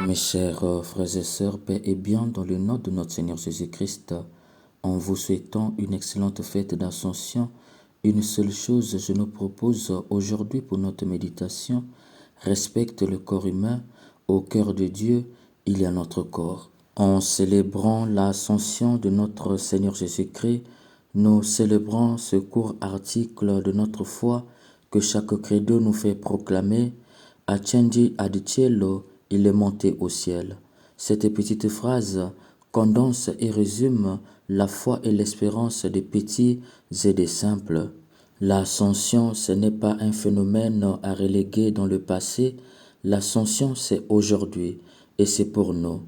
Mes chers frères et sœurs, paix et bien dans le nom de notre Seigneur Jésus-Christ, en vous souhaitant une excellente fête d'Ascension, une seule chose je nous propose aujourd'hui pour notre méditation, respecte le corps humain, au cœur de Dieu, il y a notre corps. En célébrant l'ascension de notre Seigneur Jésus-Christ, nous célébrons ce court article de notre foi que chaque credo nous fait proclamer. Accendi ad cielo, il est monté au ciel. Cette petite phrase condense et résume la foi et l'espérance des petits et des simples. L'ascension, ce n'est pas un phénomène à reléguer dans le passé, l'ascension c'est aujourd'hui et c'est pour nous.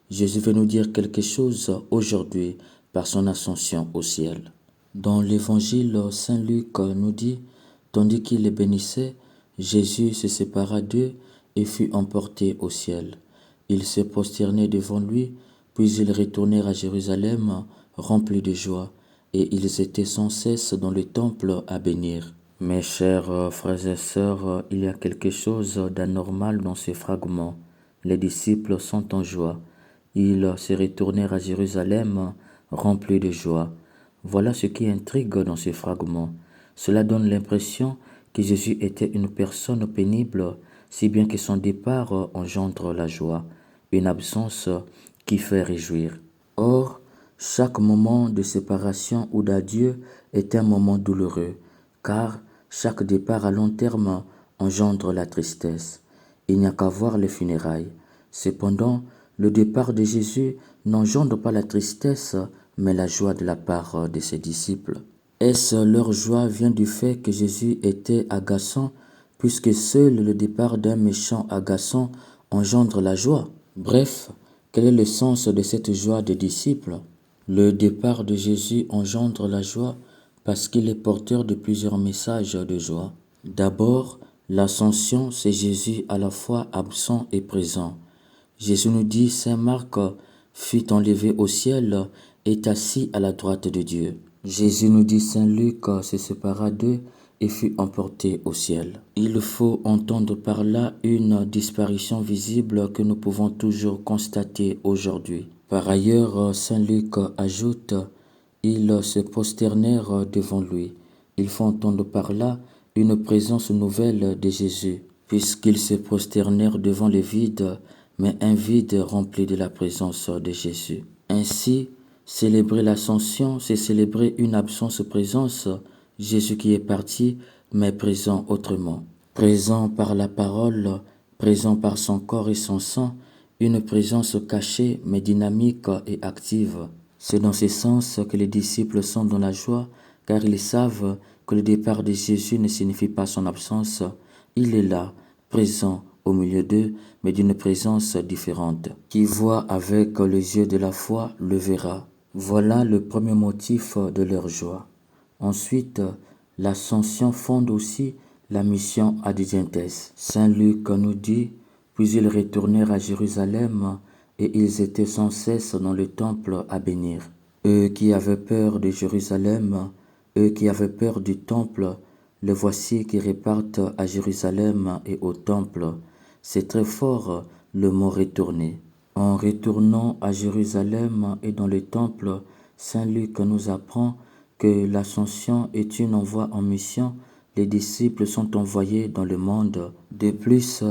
Jésus veut nous dire quelque chose aujourd'hui par son ascension au ciel. Dans l'évangile, Saint Luc nous dit, tandis qu'il les bénissait, Jésus se sépara d'eux et fut emporté au ciel. Ils se prosternaient devant lui, puis ils retournèrent à Jérusalem remplis de joie, et ils étaient sans cesse dans le temple à bénir. Mes chers frères et sœurs, il y a quelque chose d'anormal dans ces fragments. Les disciples sont en joie. Ils se retournèrent à Jérusalem remplis de joie. Voilà ce qui intrigue dans ces fragments. Cela donne l'impression que Jésus était une personne pénible, si bien que son départ engendre la joie, une absence qui fait réjouir. Or, chaque moment de séparation ou d'adieu est un moment douloureux, car chaque départ à long terme engendre la tristesse. Il n'y a qu'à voir les funérailles. Cependant, le départ de Jésus n'engendre pas la tristesse, mais la joie de la part de ses disciples. Est-ce leur joie vient du fait que Jésus était agaçant, puisque seul le départ d'un méchant agaçant engendre la joie? Bref, quel est le sens de cette joie des disciples? Le départ de Jésus engendre la joie parce qu'il est porteur de plusieurs messages de joie. D'abord, l'ascension, c'est Jésus à la fois absent et présent. Jésus nous dit, Saint Marc fut enlevé au ciel et est assis à la droite de Dieu. Jésus nous dit, Saint Luc se sépara d'eux et fut emporté au ciel. Il faut entendre par là une disparition visible que nous pouvons toujours constater aujourd'hui. Par ailleurs, Saint Luc ajoute, ils se prosternèrent devant lui. Il faut entendre par là une présence nouvelle de Jésus, puisqu'ils se prosternèrent devant le vide, mais un vide rempli de la présence de Jésus. Ainsi, célébrer l'ascension, c'est célébrer une absence-présence, Jésus qui est parti, mais présent autrement. Présent par la parole, présent par son corps et son sang, une présence cachée mais dynamique et active. C'est dans ce sens que les disciples sont dans la joie, car ils savent que le départ de Jésus ne signifie pas son absence. Il est là, présent au milieu d'eux, mais d'une présence différente. Qui voit avec les yeux de la foi le verra. Voilà le premier motif de leur joie. Ensuite, l'ascension fonde aussi la mission adidientes. Saint Luc nous dit, puis ils retournèrent à Jérusalem et ils étaient sans cesse dans le temple à bénir. Eux qui avaient peur de Jérusalem, eux qui avaient peur du temple, les voici qui repartent à Jérusalem et au temple. C'est très fort le mot retourner. En retournant à Jérusalem et dans le temple, Saint Luc nous apprend que l'ascension est une envoi en mission. Les disciples sont envoyés dans le monde. De plus,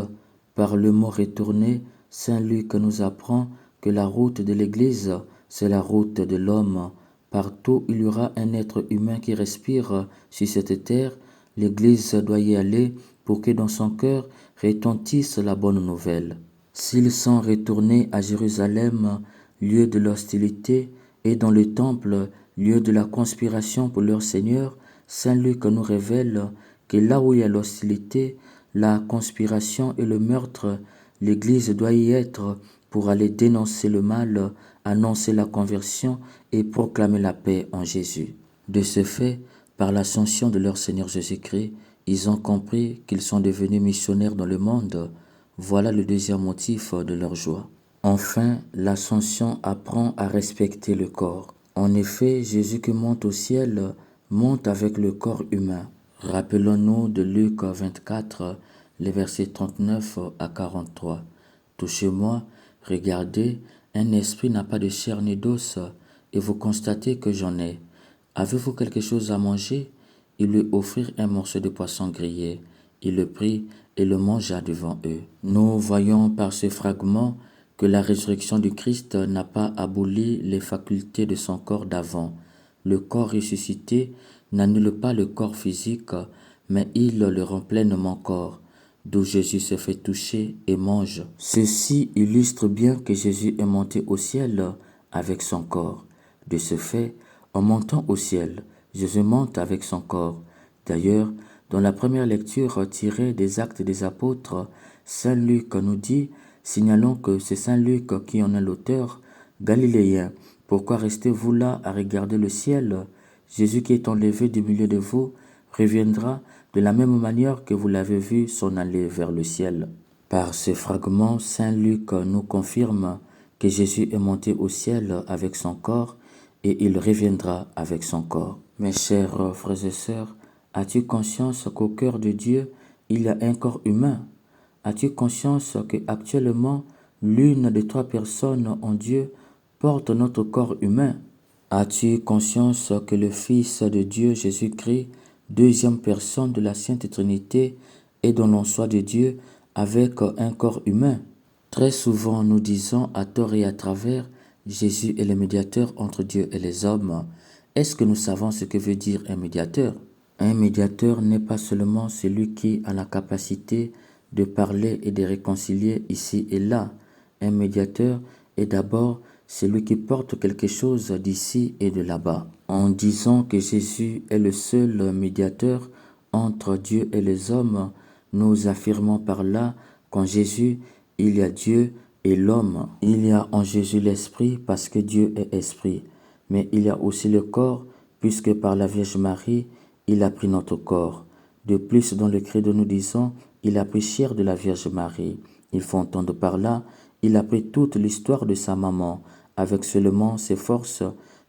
par le mot retourner, Saint Luc nous apprend que la route de l'Église, c'est la route de l'homme. Partout il y aura un être humain qui respire sur cette terre, l'Église doit y aller pour que dans son cœur retentisse la bonne nouvelle. S'ils sont retournés à Jérusalem, lieu de l'hostilité, et dans le temple, lieu de la conspiration pour leur Seigneur, Saint Luc nous révèle que là où il y a l'hostilité, la conspiration et le meurtre, l'Église doit y être pour aller dénoncer le mal, annoncer la conversion et proclamer la paix en Jésus. De ce fait, par l'ascension de leur Seigneur Jésus-Christ, ils ont compris qu'ils sont devenus missionnaires dans le monde. Voilà le deuxième motif de leur joie. Enfin, l'ascension apprend à respecter le corps. En effet, Jésus qui monte au ciel monte avec le corps humain. Rappelons-nous de Luc 24, les versets 39 à 43. Touchez-moi regardez, un esprit n'a pas de chair ni d'os, et vous constatez que j'en ai. Avez-vous quelque chose à manger? Ils lui offrirent un morceau de poisson grillé. Il le prit et le mangea devant eux. Nous voyons par ce fragment que la résurrection du Christ n'a pas aboli les facultés de son corps d'avant. Le corps ressuscité n'annule pas le corps physique, mais il le rend pleinement corps, d'où Jésus se fait toucher et mange. Ceci illustre bien que Jésus est monté au ciel avec son corps. De ce fait, en montant au ciel, Jésus monte avec son corps. D'ailleurs, dans la première lecture tirée des Actes des Apôtres, Saint Luc nous dit, signalons que c'est Saint Luc qui en est l'auteur, Galiléen, pourquoi restez-vous là à regarder le ciel? Jésus qui est enlevé du milieu de vous reviendra de la même manière que vous l'avez vu s'en aller vers le ciel. Par ce fragment, Saint Luc nous confirme que Jésus est monté au ciel avec son corps et il reviendra avec son corps. Mes chers frères et sœurs, as-tu conscience qu'au cœur de Dieu, il y a un corps humain? As-tu conscience qu'actuellement, l'une des trois personnes en Dieu porte notre corps humain? As-tu conscience que le Fils de Dieu, Jésus-Christ, deuxième personne de la Sainte Trinité, est dans l'en-soi de Dieu avec un corps humain? Très souvent, nous disons à tort et à travers, Jésus est le médiateur entre Dieu et les hommes. Est-ce que nous savons ce que veut dire un médiateur? Un médiateur n'est pas seulement celui qui a la capacité de parler et de réconcilier ici et là. Un médiateur est d'abord celui qui porte quelque chose d'ici et de là-bas. En disant que Jésus est le seul médiateur entre Dieu et les hommes, nous affirmons par là qu'en Jésus, il y a Dieu et l'homme. Il y a en Jésus l'Esprit parce que Dieu est Esprit. Mais il y a aussi le corps puisque par la Vierge Marie, il a pris notre corps. De plus, dans le credo, nous disons, il a pris chair de la Vierge Marie. Il faut entendre par là, il a pris toute l'histoire de sa maman, avec seulement ses forces,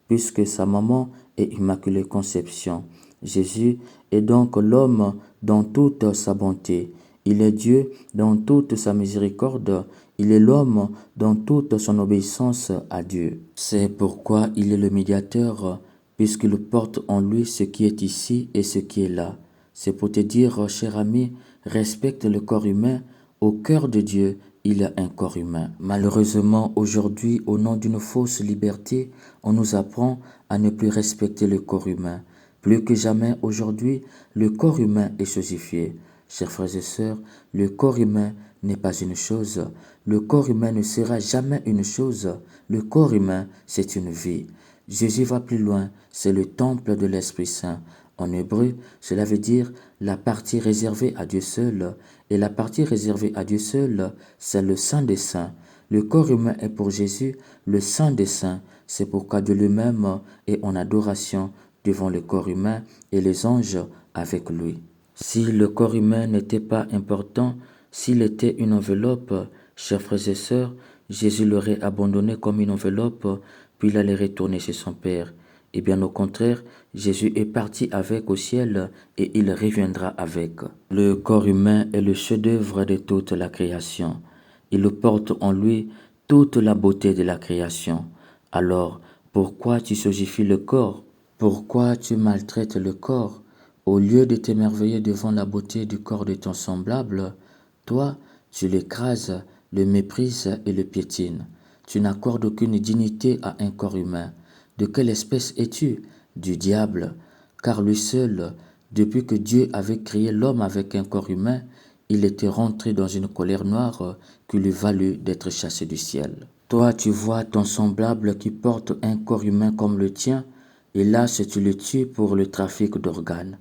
puisque sa maman est Immaculée Conception. Jésus est donc l'homme dans toute sa bonté. Il est Dieu dans toute sa miséricorde. Il est l'homme dans toute son obéissance à Dieu. C'est pourquoi il est le médiateur, puisqu'il porte en lui ce qui est ici et ce qui est là. C'est pour te dire, cher ami, respecte le corps humain. Au cœur de Dieu, il y a un corps humain. Malheureusement, aujourd'hui, au nom d'une fausse liberté, on nous apprend à ne plus respecter le corps humain. Plus que jamais, aujourd'hui, le corps humain est chosifié. Chers frères et sœurs, le corps humain n'est pas une chose. Le corps humain ne sera jamais une chose. Le corps humain, c'est une vie. Jésus va plus loin, c'est le temple de l'Esprit Saint. En hébreu, cela veut dire la partie réservée à Dieu seul. Et la partie réservée à Dieu seul, c'est le Saint des Saints. Le corps humain est pour Jésus le Saint des Saints. C'est pourquoi Dieu lui-même est en adoration devant le corps humain et les anges avec lui. Si le corps humain n'était pas important, s'il était une enveloppe, chers frères et sœurs, Jésus l'aurait abandonné comme une enveloppe, puis il allait retourner chez son Père. Et bien au contraire, Jésus est parti avec au ciel et il reviendra avec. Le corps humain est le chef-d'œuvre de toute la création. Il porte en lui toute la beauté de la création. Alors, pourquoi tu sogifies le corps? Pourquoi tu maltraites le corps? Au lieu de t'émerveiller devant la beauté du corps de ton semblable, toi, tu l'écrases, le méprises et le piétines. Tu n'accordes aucune dignité à un corps humain. De quelle espèce es-tu? Du diable. Car lui seul, depuis que Dieu avait créé l'homme avec un corps humain, il était rentré dans une colère noire qui lui valut d'être chassé du ciel. Toi, tu vois ton semblable qui porte un corps humain comme le tien, et là, tu le tues pour le trafic d'organes.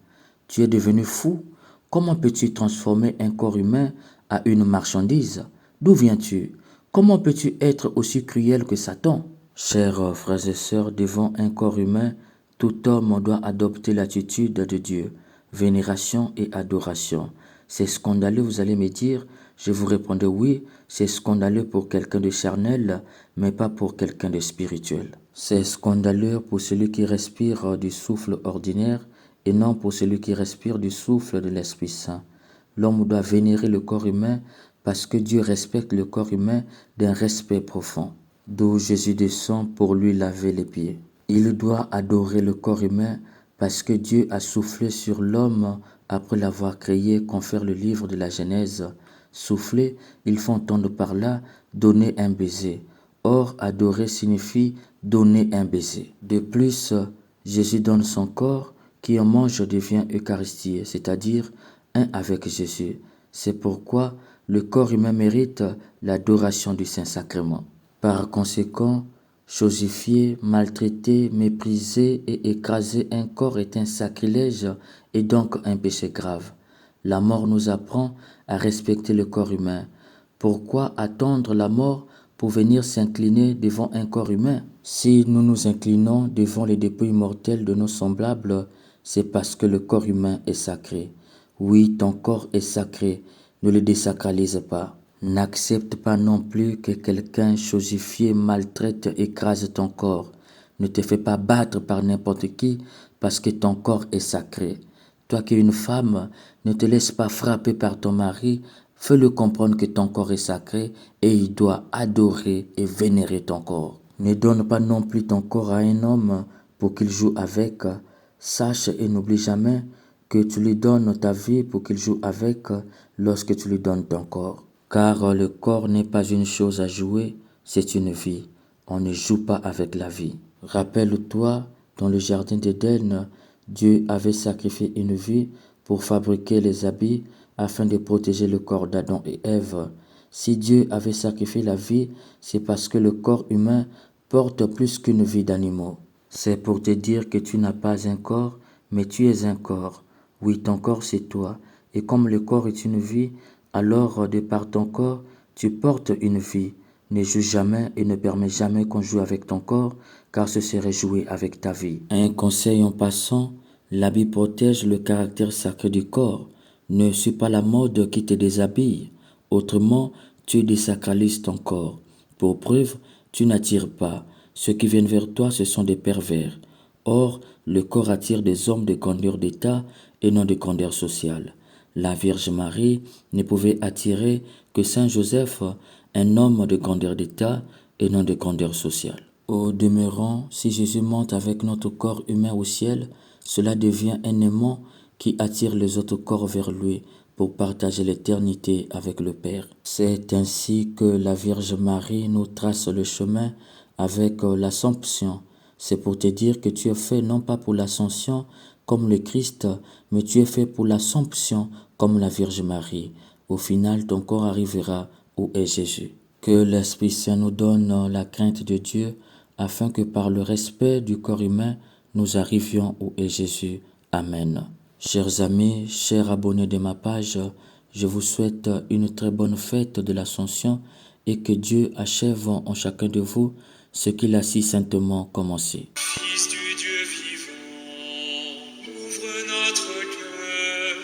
Tu es devenu fou. Comment peux-tu transformer un corps humain à une marchandise? D'où viens-tu? Comment peux-tu être aussi cruel que Satan? Chers frères et sœurs, devant un corps humain, tout homme doit adopter l'attitude de Dieu, vénération et adoration. C'est scandaleux, vous allez me dire. Je vous répondrai oui, c'est scandaleux pour quelqu'un de charnel, mais pas pour quelqu'un de spirituel. C'est scandaleux pour celui qui respire du souffle ordinaire et non pour celui qui respire du souffle de l'Esprit Saint. L'homme doit vénérer le corps humain parce que Dieu respecte le corps humain d'un respect profond, d'où Jésus descend pour lui laver les pieds. Il doit adorer le corps humain parce que Dieu a soufflé sur l'homme après l'avoir créé, confère le livre de la Genèse. Souffler, il faut entendre par là donner un baiser. Or, adorer signifie donner un baiser. De plus, Jésus donne son corps qui en mange devient Eucharistie, c'est-à-dire un avec Jésus. C'est pourquoi le corps humain mérite l'adoration du Saint-Sacrement. Par conséquent, chosifier, maltraiter, mépriser et écraser un corps est un sacrilège et donc un péché grave. La mort nous apprend à respecter le corps humain. Pourquoi attendre la mort pour venir s'incliner devant un corps humain? Si nous nous inclinons devant les dépouilles mortelles de nos semblables, c'est parce que le corps humain est sacré. Oui, ton corps est sacré, ne le désacralise pas. N'accepte pas non plus que quelqu'un chosifié, maltraite, écrase ton corps. Ne te fais pas battre par n'importe qui parce que ton corps est sacré. Toi qui es une femme, ne te laisse pas frapper par ton mari, fais-le comprendre que ton corps est sacré et il doit adorer et vénérer ton corps. Ne donne pas non plus ton corps à un homme pour qu'il joue avec. Sache et n'oublie jamais que tu lui donnes ta vie pour qu'il joue avec lorsque tu lui donnes ton corps. Car le corps n'est pas une chose à jouer, c'est une vie. On ne joue pas avec la vie. Rappelle-toi, dans le jardin d'Éden, Dieu avait sacrifié une vie pour fabriquer les habits afin de protéger le corps d'Adam et Ève. Si Dieu avait sacrifié la vie, c'est parce que le corps humain porte plus qu'une vie d'animaux. C'est pour te dire que tu n'as pas un corps, mais tu es un corps. Oui, ton corps c'est toi. Et comme le corps est une vie, alors de par ton corps, tu portes une vie. Ne joue jamais et ne permets jamais qu'on joue avec ton corps, car ce serait jouer avec ta vie. Un conseil en passant, l'habit protège le caractère sacré du corps. Ne suis pas la mode qui te déshabille. Autrement, tu désacralises ton corps. Pour preuve, tu n'attires pas. Ceux qui viennent vers toi, ce sont des pervers. Or, le corps attire des hommes de grandeur d'état et non de grandeur sociale. La Vierge Marie ne pouvait attirer que Saint Joseph, un homme de grandeur d'état et non de grandeur sociale. Au demeurant, si Jésus monte avec notre corps humain au ciel, cela devient un aimant qui attire les autres corps vers lui pour partager l'éternité avec le Père. C'est ainsi que la Vierge Marie nous trace le chemin avec l'Assomption. C'est pour te dire que tu es fait non pas pour l'Ascension comme le Christ, mais tu es fait pour l'Assomption comme la Vierge Marie. Au final, ton corps arrivera où est Jésus. Que l'Esprit Saint nous donne la crainte de Dieu, afin que par le respect du corps humain, nous arrivions où est Jésus. Amen. Chers amis, chers abonnés de ma page, je vous souhaite une très bonne fête de l'Ascension et que Dieu achève en chacun de vous ce qu'il a si saintement commencé. Fils du Dieu vivant, ouvre notre cœur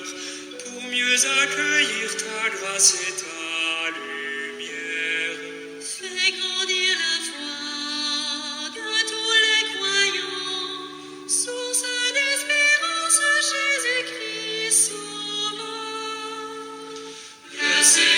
pour mieux accueillir ta grâce et ta lumière. Fais grandir la foi de tous les croyants, source d'espérance, Jésus-Christ sauveur. Le Seigneur